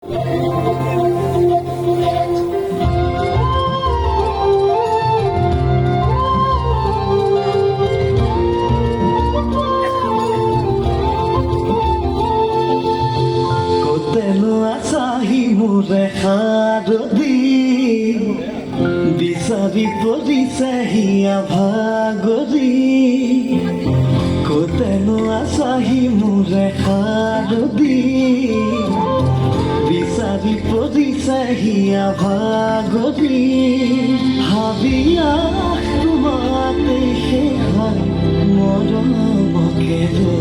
Koteno asahi mure harodi Bisari porise hiya bhagori Koteno asahi mure harodi Bisari porise hiya bhagori Habia tumate he hai moron bokero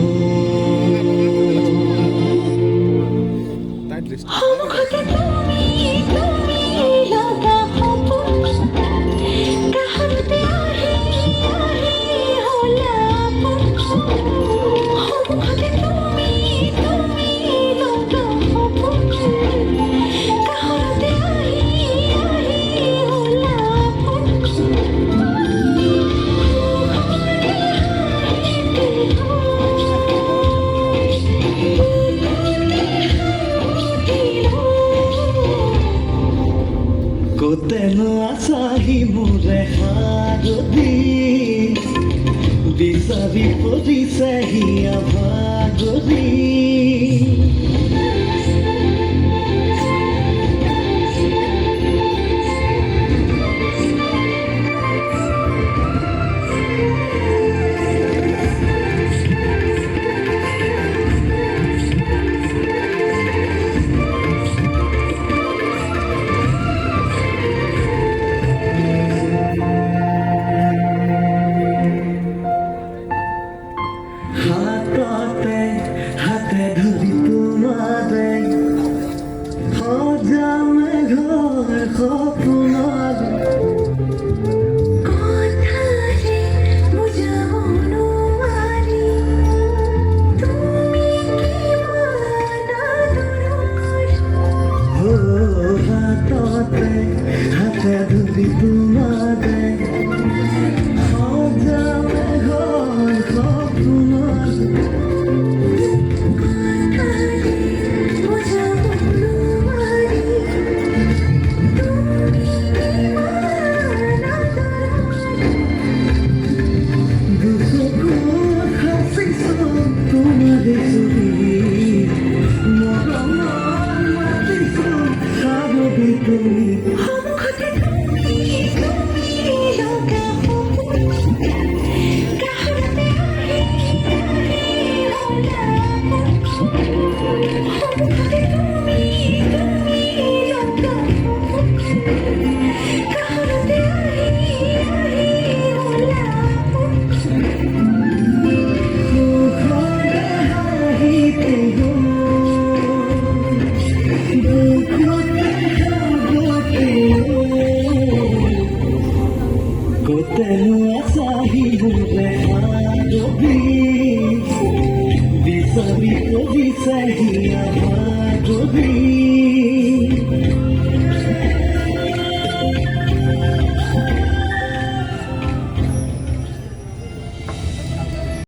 Koteno asahi mure harodi Bisari porise hiya bhagori হাতে ধরি তোমারে সজামে ঘর সপোনৰ কথাৰে বুজাব নোৱাৰি তুমি কিমান আদৰৰ হাতে ধৰি তোমাৰে সজামে ঘৰ সপোনৰ Koteno asahi mure harodi Bisari porise hiya